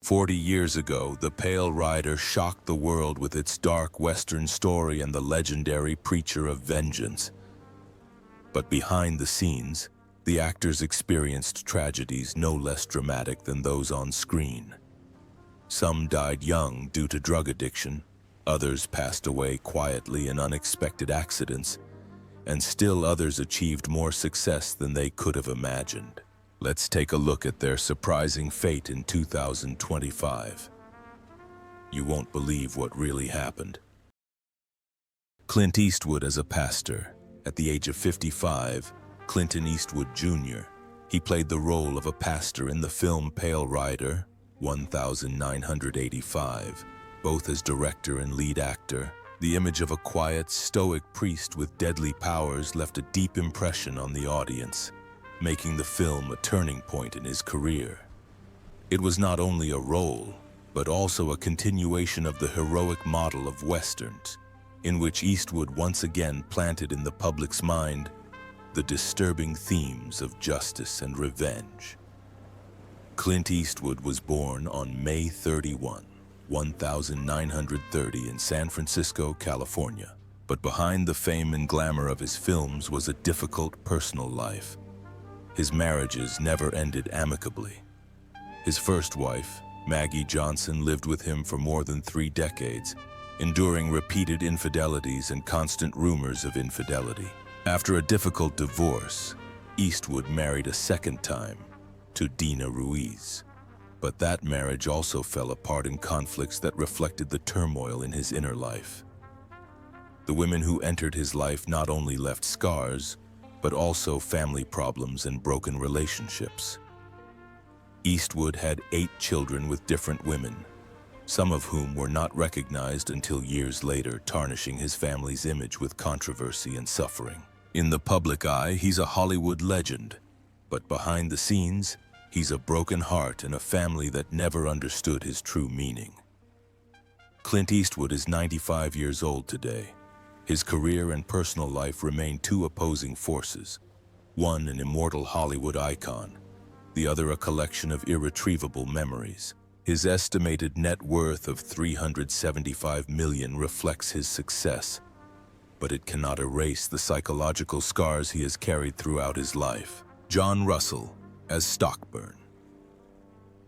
40 years ago, the Pale Rider shocked the world with its dark Western story and the legendary Preacher of Vengeance. But behind the scenes, the actors experienced tragedies no less dramatic than those on screen. Some died young due to drug addiction, others passed away quietly in unexpected accidents, and still others achieved more success than they could have imagined. Let's take a look at their surprising fate in 2025. You won't believe what really happened. Clint Eastwood as a pastor. At the age of 55, Clinton Eastwood Jr., he played the role of a pastor in the film Pale Rider, 1985. Both as director and lead actor, the image of a quiet, stoic priest with deadly powers left a deep impression on the audience, making the film a turning point in his career. It was not only a role, but also a continuation of the heroic model of Westerns, in which Eastwood once again planted in the public's mind the disturbing themes of justice and revenge. Clint Eastwood was born on May 31, 1930 in San Francisco, California. But behind the fame and glamour of his films was a difficult personal life. His marriages never ended amicably. His first wife, Maggie Johnson, lived with him for more than 3 decades, enduring repeated infidelities and constant rumors of infidelity. After a difficult divorce, Eastwood married a second time to Dina Ruiz. But that marriage also fell apart in conflicts that reflected the turmoil in his inner life. The women who entered his life not only left scars, but also family problems and broken relationships. Eastwood had 8 children with different women, some of whom were not recognized until years later, tarnishing his family's image with controversy and suffering. In the public eye, he's a Hollywood legend, but behind the scenes, he's a broken heart and a family that never understood his true meaning. Clint Eastwood is 95 years old today. His career and personal life remain 2 opposing forces. One, an immortal Hollywood icon. The other, a collection of irretrievable memories. His estimated net worth of $375 million reflects his success, but it cannot erase the psychological scars he has carried throughout his life. John Russell as Stockburn.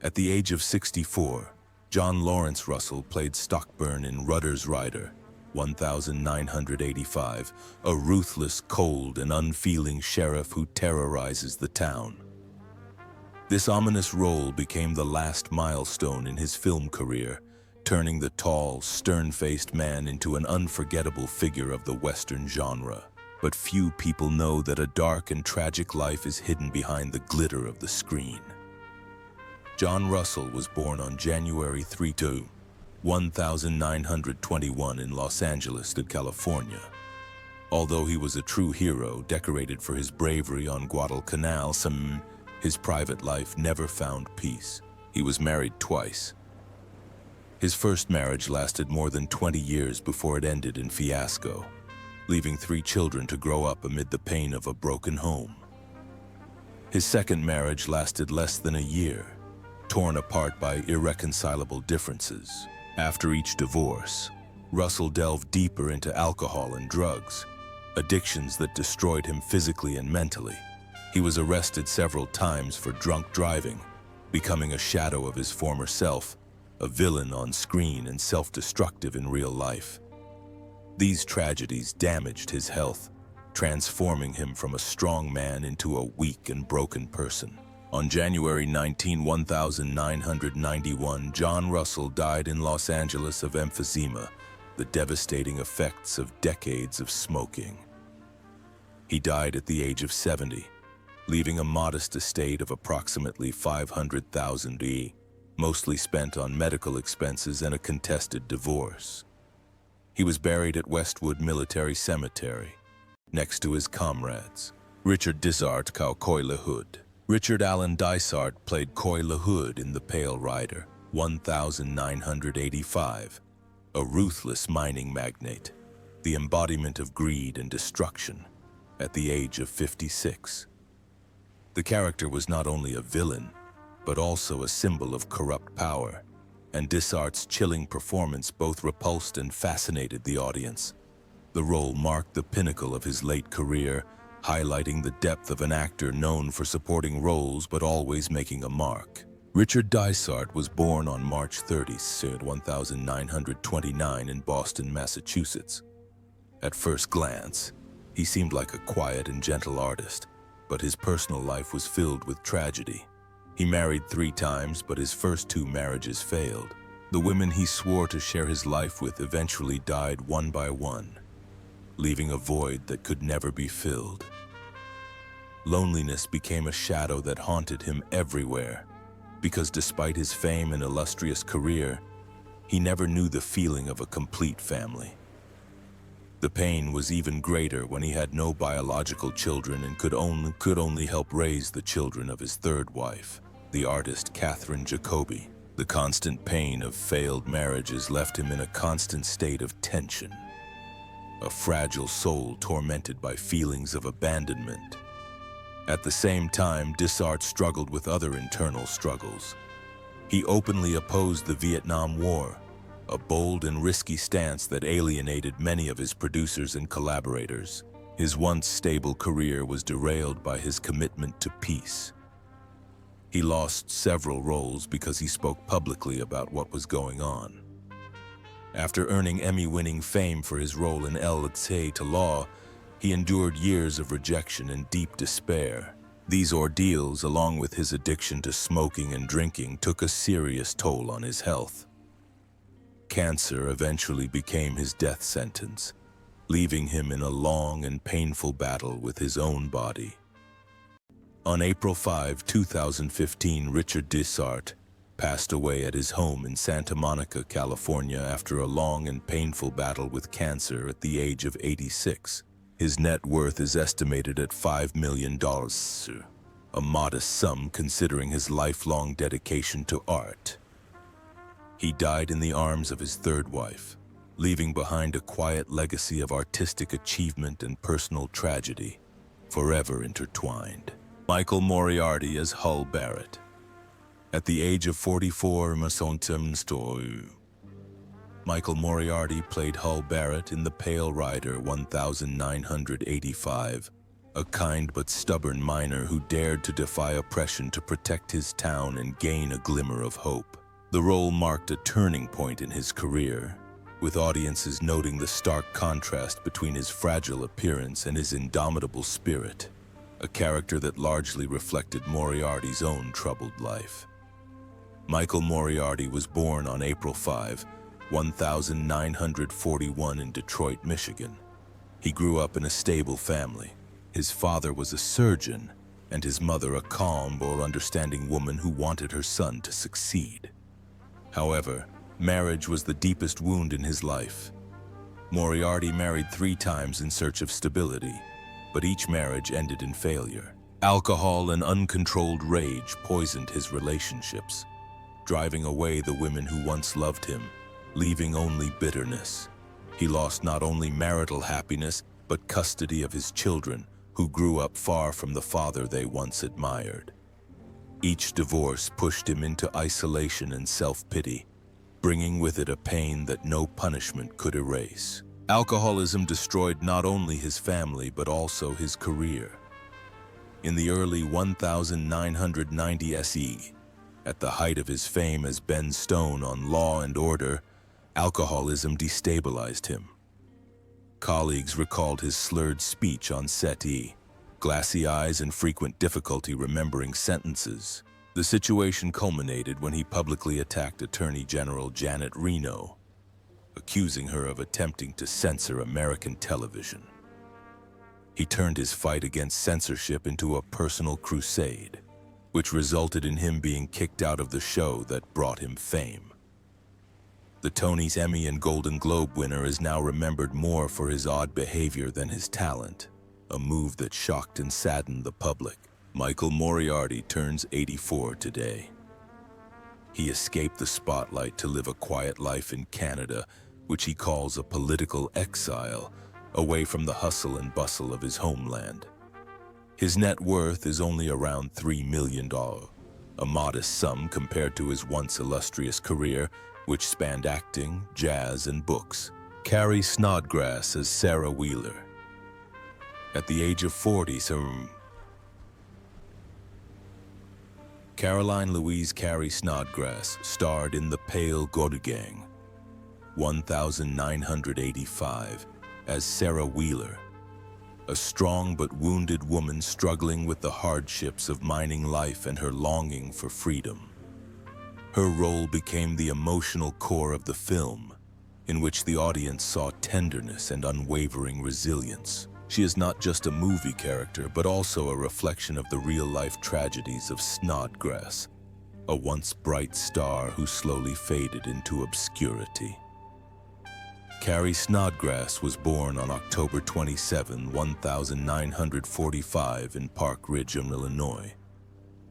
At the age of 64, John Lawrence Russell played Stockburn in Rudder's Rider, 1985, a ruthless, cold, and unfeeling sheriff who terrorizes the town. This ominous role became the last milestone in his film career, turning the tall, stern-faced man into an unforgettable figure of the Western genre. But few people know that a dark and tragic life is hidden behind the glitter of the screen. John Russell was born on January 3, 1921 in Los Angeles, California. Although he was a true hero, decorated for his bravery on Guadalcanal, his private life never found peace. He was married twice. His first marriage lasted more than 20 years before it ended in fiasco, leaving 3 children to grow up amid the pain of a broken home. His second marriage lasted less than a year, torn apart by irreconcilable differences. After each divorce, Russell delved deeper into alcohol and drugs, addictions that destroyed him physically and mentally. He was arrested several times for drunk driving, becoming a shadow of his former self, a villain on screen and self-destructive in real life. These tragedies damaged his health, transforming him from a strong man into a weak and broken person. On January 19, 1991, John Russell died in Los Angeles of emphysema, the devastating effects of decades of smoking. He died at the age of 70, leaving a modest estate of approximately $500,000, mostly spent on medical expenses and a contested divorce. He was buried at Westwood Military Cemetery, next to his comrades. Richard Dysart Coy LaHood. Richard Allen Dysart played Coy LaHood in The Pale Rider, 1985, a ruthless mining magnate, the embodiment of greed and destruction, at the age of 56. The character was not only a villain, but also a symbol of corrupt power, and Dysart's chilling performance both repulsed and fascinated the audience. The role marked the pinnacle of his late career, highlighting the depth of an actor known for supporting roles but always making a mark. Richard Dysart was born on March 30, 1929 in Boston, Massachusetts. At first glance, he seemed like a quiet and gentle artist, but his personal life was filled with tragedy. He married 3 times, but his first 2 marriages failed. The women he swore to share his life with eventually died one by one, leaving a void that could never be filled. Loneliness became a shadow that haunted him everywhere, because despite his fame and illustrious career, he never knew the feeling of a complete family. The pain was even greater when he had no biological children and could only help raise the children of his 3rd wife, the artist Catherine Jacobi. The constant pain of failed marriages left him in a constant state of tension, a fragile soul tormented by feelings of abandonment. At the same time, Dysart struggled with other internal struggles. He openly opposed the Vietnam War, a bold and risky stance that alienated many of his producers and collaborators. His once stable career was derailed by his commitment to peace. He lost several roles because he spoke publicly about what was going on. After earning Emmy-winning fame for his role in L'accès to Law, he endured years of rejection and deep despair. These ordeals, along with his addiction to smoking and drinking, took a serious toll on his health. Cancer eventually became his death sentence, leaving him in a long and painful battle with his own body. On April 5, 2015, Richard Dysart passed away at his home in Santa Monica, California, after a long and painful battle with cancer at the age of 86. His net worth is estimated at $5 million, a modest sum considering his lifelong dedication to art. He died in the arms of his 3rd wife, leaving behind a quiet legacy of artistic achievement and personal tragedy, forever intertwined. Michael Moriarty as Hull Barrett. At the age of 44, Michael Moriarty played Hull Barrett in The Pale Rider 1985, a kind but stubborn miner who dared to defy oppression to protect his town and gain a glimmer of hope. The role marked a turning point in his career, with audiences noting the stark contrast between his fragile appearance and his indomitable spirit, a character that largely reflected Moriarty's own troubled life. Michael Moriarty was born on April 5, 1941 in Detroit, Michigan. He grew up in a stable family. His father was a surgeon, and his mother a calm but understanding woman who wanted her son to succeed. However, marriage was the deepest wound in his life. Moriarty married 3 times in search of stability, but each marriage ended in failure. Alcohol and uncontrolled rage poisoned his relationships, driving away the women who once loved him, leaving only bitterness. He lost not only marital happiness, but custody of his children, who grew up far from the father they once admired. Each divorce pushed him into isolation and self-pity, bringing with it a pain that no punishment could erase. Alcoholism destroyed not only his family, but also his career. In the early 1990 SE, at the height of his fame as Ben Stone on Law and Order, alcoholism destabilized him. Colleagues recalled his slurred speech on set E, glassy eyes and frequent difficulty remembering sentences. The situation culminated when he publicly attacked Attorney General Janet Reno, accusing her of attempting to censor American television. He turned his fight against censorship into a personal crusade, which resulted in him being kicked out of the show that brought him fame. The Tonys, Emmy, and Golden Globe winner is now remembered more for his odd behavior than his talent, a move that shocked and saddened the public. Michael Moriarty turns 84 today. He escaped the spotlight to live a quiet life in Canada, which he calls a political exile, away from the hustle and bustle of his homeland. His net worth is only around $3 million, a modest sum compared to his once illustrious career, which spanned acting, jazz, and books. Carrie Snodgrass as Sarah Wheeler. At the age of 40, Caroline Louise Carrie Snodgrass starred in The Pale Gang, 1985, as Sarah Wheeler, a strong but wounded woman struggling with the hardships of mining life and her longing for freedom. Her role became the emotional core of the film, in which the audience saw tenderness and unwavering resilience. She is not just a movie character, but also a reflection of the real-life tragedies of Snodgrass, a once bright star who slowly faded into obscurity. Carrie Snodgrass was born on October 27, 1945 in Park Ridge, Illinois.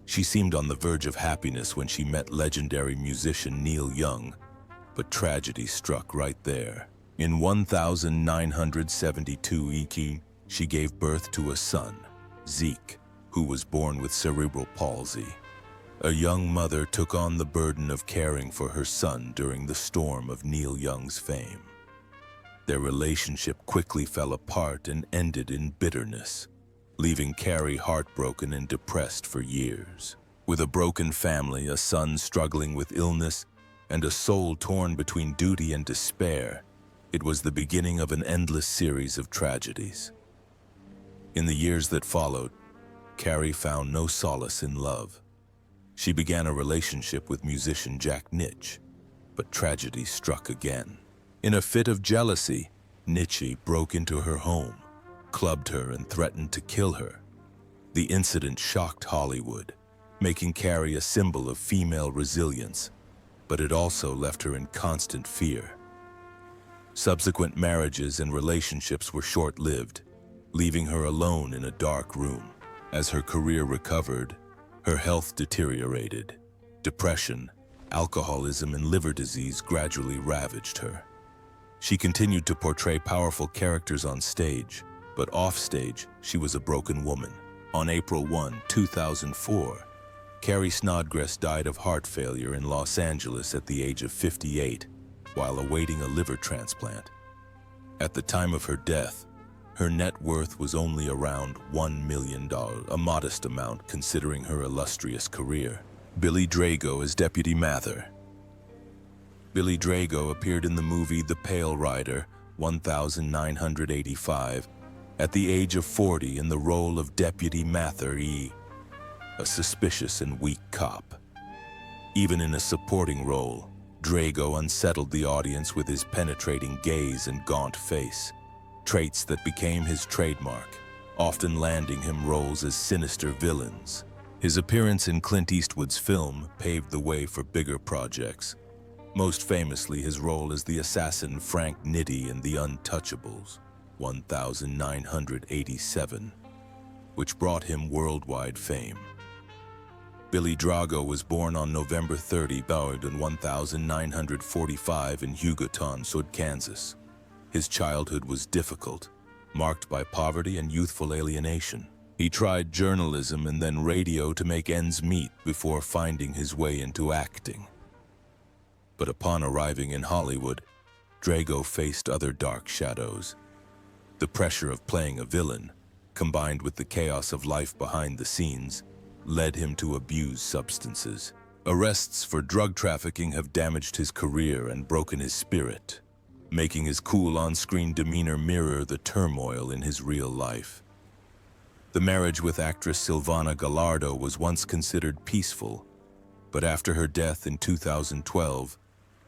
She seemed on the verge of happiness when she met legendary musician Neil Young, but tragedy struck right there. In 1972, she gave birth to a son, Zeke, who was born with cerebral palsy. A young mother took on the burden of caring for her son during the storm of Neil Young's fame. Their relationship quickly fell apart and ended in bitterness, leaving Carrie heartbroken and depressed for years. With a broken family, a son struggling with illness, and a soul torn between duty and despair, it was the beginning of an endless series of tragedies. In the years that followed, Carrie found no solace in love. She began a relationship with musician Jack Nitch, but tragedy struck again. In a fit of jealousy, Nitchy broke into her home, clubbed her, and threatened to kill her. The incident shocked Hollywood, making Carrie a symbol of female resilience, but it also left her in constant fear. Subsequent marriages and relationships were short-lived, leaving her alone in a dark room. As her career recovered, her health deteriorated. Depression, alcoholism, and liver disease gradually ravaged her. She continued to portray powerful characters on stage, but offstage, she was a broken woman. On April 1, 2004, Carrie Snodgrass died of heart failure in Los Angeles at the age of 58, while awaiting a liver transplant. At the time of her death, her net worth was only around $1 million, a modest amount considering her illustrious career. Billy Drago as Deputy Mather. Billy Drago appeared in the movie The Pale Rider, 1985, at the age of 40 in the role of Deputy Mather E., a suspicious and weak cop. Even in a supporting role, Drago unsettled the audience with his penetrating gaze and gaunt face, traits that became his trademark, often landing him roles as sinister villains. His appearance in Clint Eastwood's film paved the way for bigger projects, most famously his role as the assassin Frank Nitti in The Untouchables, 1987, which brought him worldwide fame. Billy Drago was born on November 30, 1945 in Hugoton, Kansas. His childhood was difficult, marked by poverty and youthful alienation. He tried journalism and then radio to make ends meet before finding his way into acting. But upon arriving in Hollywood, Drago faced other dark shadows. The pressure of playing a villain, combined with the chaos of life behind the scenes, led him to abuse substances. Arrests for drug trafficking have damaged his career and broken his spirit, making his cool on-screen demeanor mirror the turmoil in his real life. The marriage with actress Silvana Gallardo was once considered peaceful, but after her death in 2012,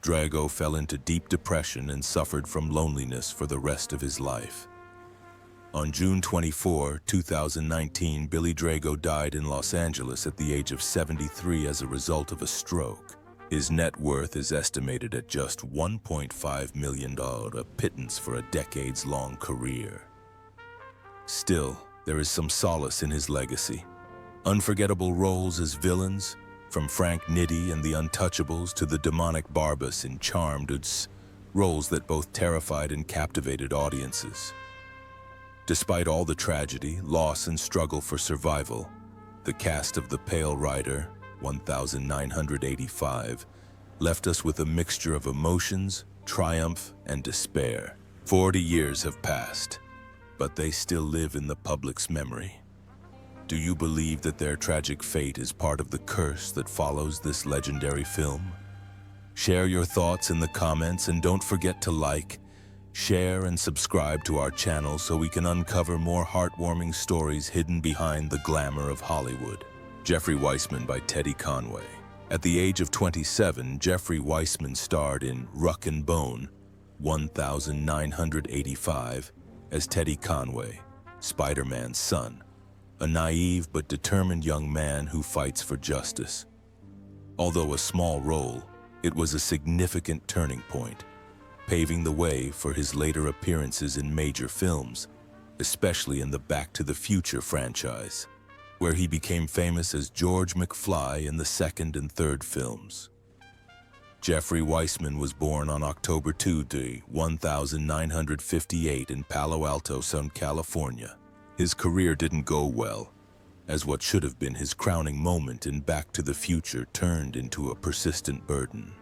Drago fell into deep depression and suffered from loneliness for the rest of his life. On June 24, 2019, Billy Drago died in Los Angeles at the age of 73 as a result of a stroke. His net worth is estimated at just $1.5 million, a pittance for a decades-long career. Still, there is some solace in his legacy. Unforgettable roles as villains, from Frank Nitti in The Untouchables to the demonic Barbas in Charmed, roles that both terrified and captivated audiences. Despite all the tragedy, loss, and struggle for survival, the cast of The Pale Rider, 1985, left us with a mixture of emotions, triumph, and despair. 40 years have passed, but they still live in the public's memory. Do you believe that their tragic fate is part of the curse that follows this legendary film? Share your thoughts in the comments and don't forget to like, share, and subscribe to our channel so we can uncover more heartwarming stories hidden behind the glamour of Hollywood. Jeffrey Weissman by Teddy Conway. At the age of 27, Jeffrey Weissman starred in Ruck and Bone, 1985, as Teddy Conway, Spider-Man's son, a naive but determined young man who fights for justice. Although a small role, it was a significant turning point, paving the way for his later appearances in major films, especially in the Back to the Future franchise, where he became famous as George McFly in the second and third films. Jeffrey Weissman was born on October 2, 1958 in Palo Alto, Southern California. His career didn't go well, as what should have been his crowning moment in Back to the Future turned into a persistent burden.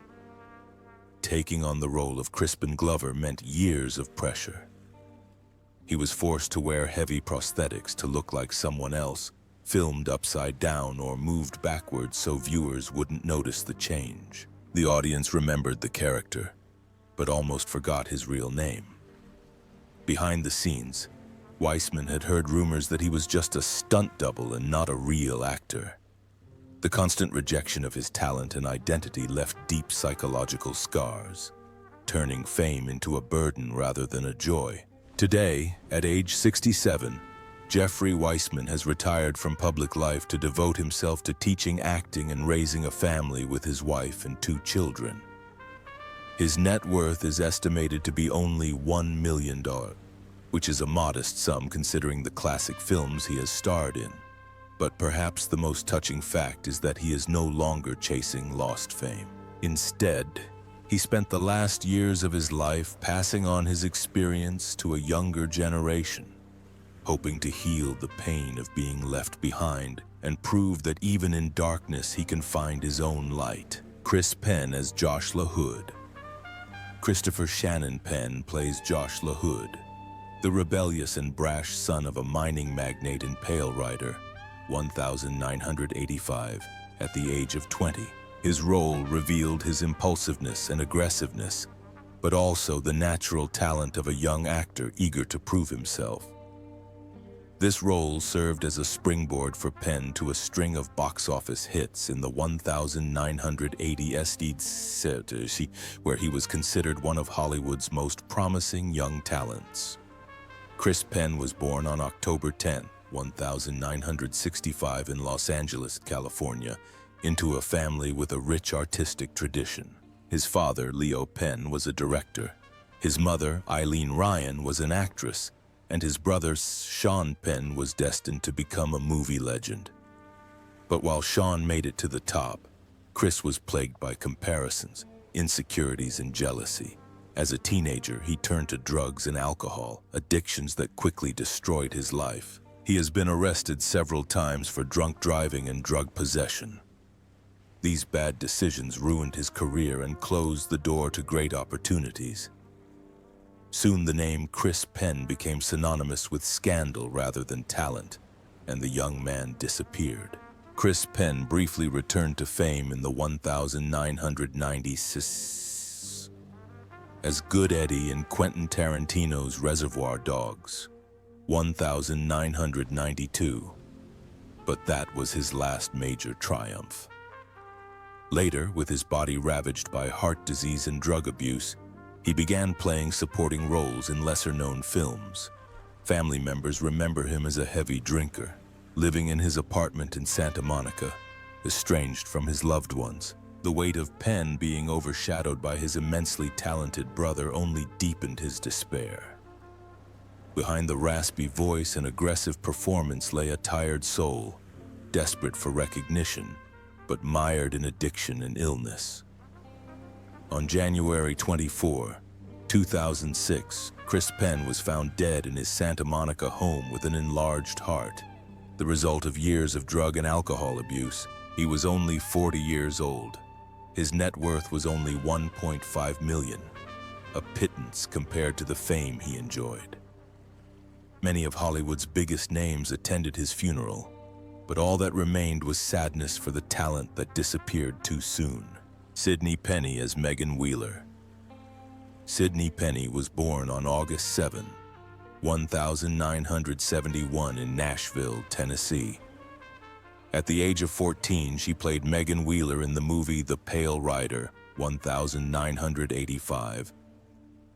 Taking on the role of Crispin Glover meant years of pressure. He was forced to wear heavy prosthetics to look like someone else, filmed upside down or moved backwards so viewers wouldn't notice the change. The audience remembered the character, but almost forgot his real name. Behind the scenes, Weissman had heard rumors that he was just a stunt double and not a real actor. The constant rejection of his talent and identity left deep psychological scars, turning fame into a burden rather than a joy. Today, at age 67, Jeffrey Weissman has retired from public life to devote himself to teaching acting and raising a family with his wife and 2 children. His net worth is estimated to be only $1 million, which is a modest sum considering the classic films he has starred in. But perhaps the most touching fact is that he is no longer chasing lost fame. Instead, he spent the last years of his life passing on his experience to a younger generation, hoping to heal the pain of being left behind and prove that even in darkness he can find his own light. Chris Penn as Josh LaHood. Christopher Shannon Penn plays Josh LaHood, the rebellious and brash son of a mining magnate in Pale Rider, 1985, at the age of 20. His role revealed his impulsiveness and aggressiveness, but also the natural talent of a young actor eager to prove himself. This role served as a springboard for Penn to a string of box office hits in the 1980 SD, where he was considered one of Hollywood's most promising young talents. Chris Penn was born on October 10, 1965 in Los Angeles, California, into a family with a rich artistic tradition. His father, Leo Penn, was a director. His mother, Eileen Ryan, was an actress, and his brother, Sean Penn, was destined to become a movie legend. But while Sean made it to the top, Chris was plagued by comparisons, insecurities, and jealousy. As a teenager, he turned to drugs and alcohol, addictions that quickly destroyed his life. He has been arrested several times for drunk driving and drug possession. These bad decisions ruined his career and closed the door to great opportunities. Soon the name Chris Penn became synonymous with scandal rather than talent, and the young man disappeared. Chris Penn briefly returned to fame in the 1996 as Good Eddie in Quentin Tarantino's Reservoir Dogs, 1992, but that was his last major triumph. Later, with his body ravaged by heart disease and drug abuse, he began playing supporting roles in lesser-known films. Family members remember him as a heavy drinker, living in his apartment in Santa Monica, estranged from his loved ones. The weight of Penn being overshadowed by his immensely talented brother only deepened his despair. Behind the raspy voice and aggressive performance lay a tired soul, desperate for recognition, but mired in addiction and illness. On January 24, 2006, Chris Penn was found dead in his Santa Monica home with an enlarged heart. The result of years of drug and alcohol abuse, He was only 40 years old. His net worth was only $1.5 million, a pittance compared to the fame he enjoyed. Many of Hollywood's biggest names attended his funeral, but all that remained was sadness for the talent that disappeared too soon. Sidney Penny as Megan Wheeler. Sidney Penny was born on August 7, 1971 in Nashville, Tennessee. At the age of 14, she played Megan Wheeler in the movie The Pale Rider, 1985.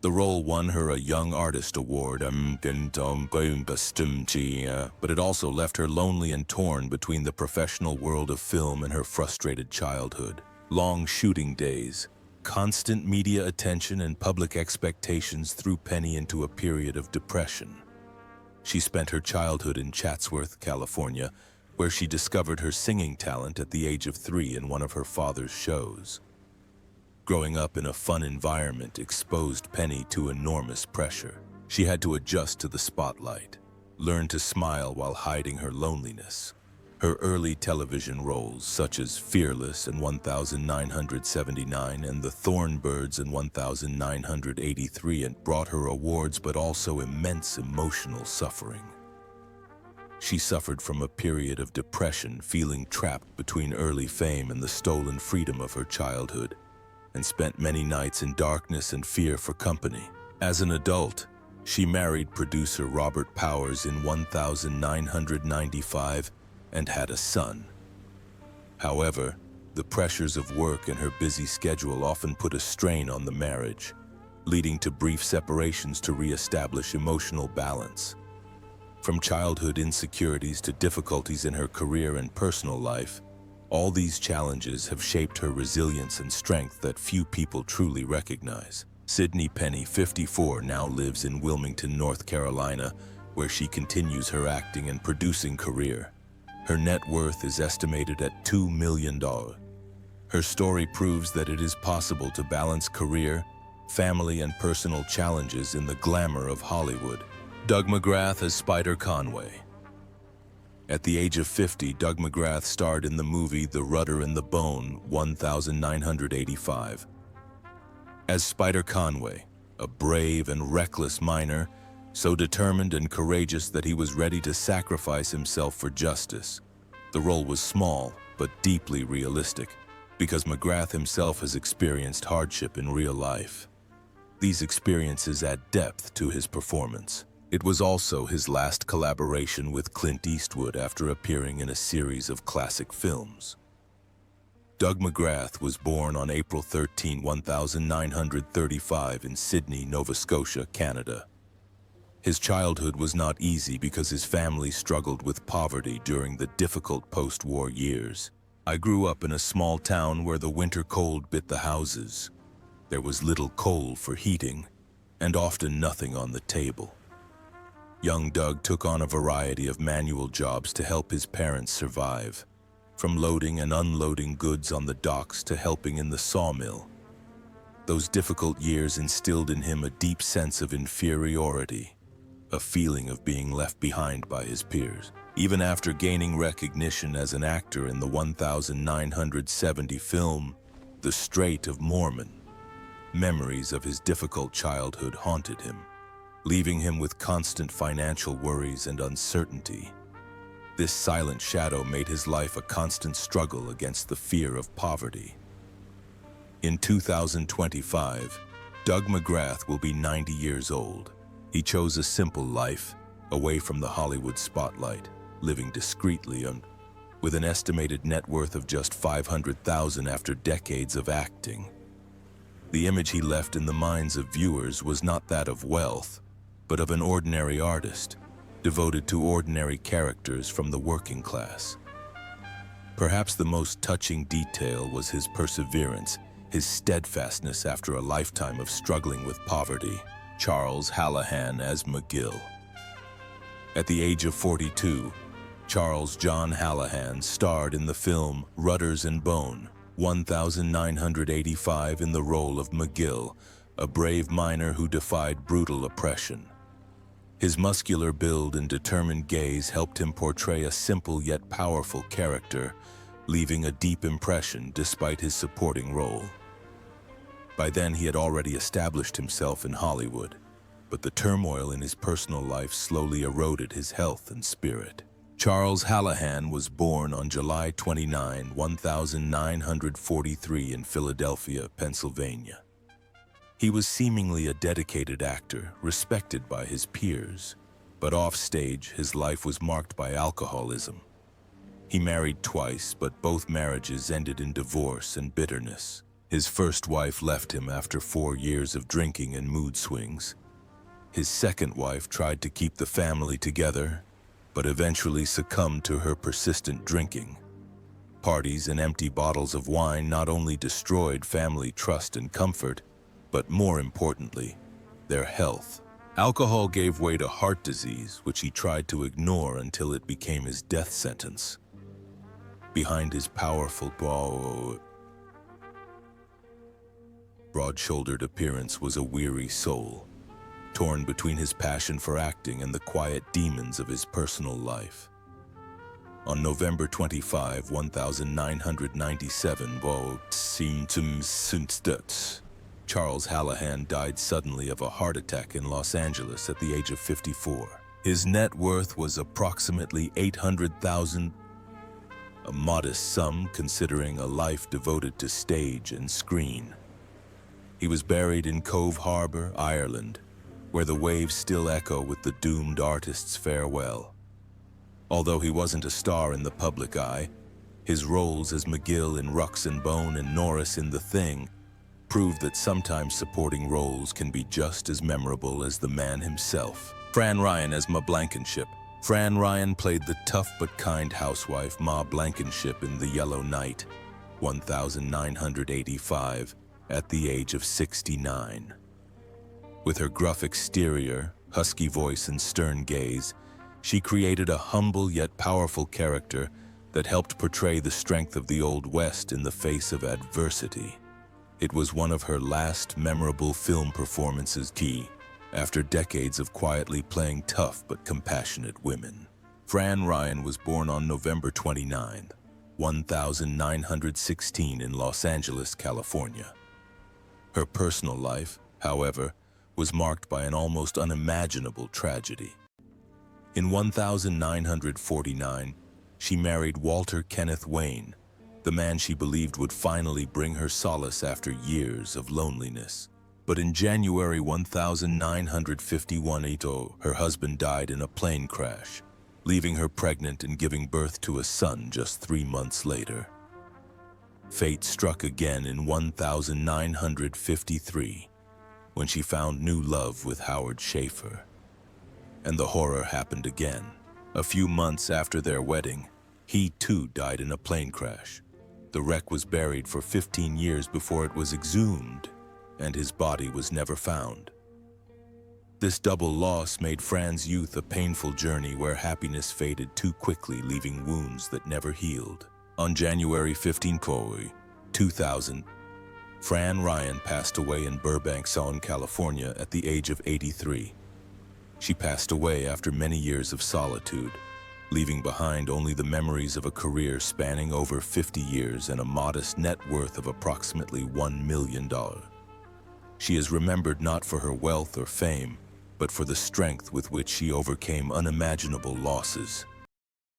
The role won her a Young Artist Award, but it also left her lonely and torn between the professional world of film and her frustrated childhood. Long shooting days, constant media attention and public expectations threw Penny into a period of depression. She spent her childhood in Chatsworth, California, where she discovered her singing talent at the age of 3 in one of her father's shows. Growing up in a fun environment exposed Penny to enormous pressure. She had to adjust to the spotlight, learn to smile while hiding her loneliness. Her early television roles, such as Fearless in 1979 and The Thornbirds in 1983, brought her awards but also immense emotional suffering. She suffered from a period of depression, feeling trapped between early fame and the stolen freedom of her childhood, and spent many nights in darkness and fear for company. As an adult, she married producer Robert Powers in 1995 and had a son. However, the pressures of work and her busy schedule often put a strain on the marriage, leading to brief separations to re-establish emotional balance. From childhood insecurities to difficulties in her career and personal life, all these challenges have shaped her resilience and strength that few people truly recognize. Sidney Penny, 54, now lives in Wilmington, North Carolina, where she continues her acting and producing career. Her net worth is estimated at $2 million. Her story proves that it is possible to balance career, family, and personal challenges in the glamour of Hollywood. Doug McGrath as Spider Conway. At the age of 50, Doug McGrath starred in the movie The Rudder and the Bone, 1985. As Spider Conway, a brave and reckless miner, so determined and courageous that he was ready to sacrifice himself for justice. The role was small, but deeply realistic, because McGrath himself has experienced hardship in real life. These experiences add depth to his performance. It was also his last collaboration with Clint Eastwood after appearing in a series of classic films. Doug McGrath was born on April 13, 1935 in Sydney, Nova Scotia, Canada. His childhood was not easy because his family struggled with poverty during the difficult post-war years. I grew up in a small town where the winter cold bit the houses. There was little coal for heating, and often nothing on the table. Young Doug took on a variety of manual jobs to help his parents survive, from loading and unloading goods on the docks to helping in the sawmill. Those difficult years instilled in him a deep sense of inferiority, a feeling of being left behind by his peers. Even after gaining recognition as an actor in the 1970 film, The Strait of Mormon, memories of his difficult childhood haunted him, leaving him with constant financial worries and uncertainty. This silent shadow made his life a constant struggle against the fear of poverty. In 2025, Doug McGrath will be 90 years old. He chose a simple life, away from the Hollywood spotlight, living discreetly and with an estimated net worth of just $500,000 after decades of acting. The image he left in the minds of viewers was not that of wealth, but of an ordinary artist, devoted to ordinary characters from the working class. Perhaps the most touching detail was his perseverance, his steadfastness after a lifetime of struggling with poverty. Charles Hallahan as McGill. At the age of 42, Charles John Hallahan starred in the film Rudders and Bone, 1985 in the role of McGill, a brave miner who defied brutal oppression. His muscular build and determined gaze helped him portray a simple yet powerful character, leaving a deep impression despite his supporting role. By then, he had already established himself in Hollywood, but the turmoil in his personal life slowly eroded his health and spirit. Charles Hallahan was born on July 29, 1943 in Philadelphia, Pennsylvania. He was seemingly a dedicated actor, respected by his peers, but offstage, his life was marked by alcoholism. He married twice, but both marriages ended in divorce and bitterness. His first wife left him after 4 years of drinking and mood swings. His second wife tried to keep the family together, but eventually succumbed to her persistent drinking. Parties and empty bottles of wine not only destroyed family trust and comfort, but more importantly, their health. Alcohol gave way to heart disease, which he tried to ignore until it became his death sentence. Behind his powerful, broad-shouldered appearance was a weary soul, torn between his passion for acting and the quiet demons of his personal life. On November 25, 1997, Charles Hallahan died suddenly of a heart attack in Los Angeles at the age of 54. His net worth was approximately $800,000, a modest sum considering a life devoted to stage and screen. He was buried in Cove Harbor, Ireland, where the waves still echo with the doomed artist's farewell. Although he wasn't a star in the public eye, his roles as McGill in Rux and Bone and Norris in The Thing proved that sometimes supporting roles can be just as memorable as the man himself. Fran Ryan as Ma Blankenship. Fran Ryan played the tough but kind housewife Ma Blankenship in The Yellow Knight, 1985, at the age of 69. With her gruff exterior, husky voice, and stern gaze, she created a humble yet powerful character that helped portray the strength of the Old West in the face of adversity. It was one of her last memorable film performances, after decades of quietly playing tough but compassionate women. Fran Ryan was born on November 29, 1916 in Los Angeles, California. Her personal life, however, was marked by an almost unimaginable tragedy. In 1949, she married Walter Kenneth Wayne, the man she believed would finally bring her solace after years of loneliness. But in January 1951, her husband died in a plane crash, leaving her pregnant and giving birth to a son just 3 months later. Fate struck again in 1953, when she found new love with Howard Schaefer. And the horror happened again. A few months after their wedding, he too died in a plane crash. The wreck was buried for 15 years before it was exhumed, and his body was never found. This double loss made Fran's youth a painful journey where happiness faded too quickly, leaving wounds that never healed. On January 15, 2000, Fran Ryan passed away in Burbank, California at the age of 83. She passed away after many years of solitude, leaving behind only the memories of a career spanning over 50 years and a modest net worth of approximately $1 million. She is remembered not for her wealth or fame, but for the strength with which she overcame unimaginable losses.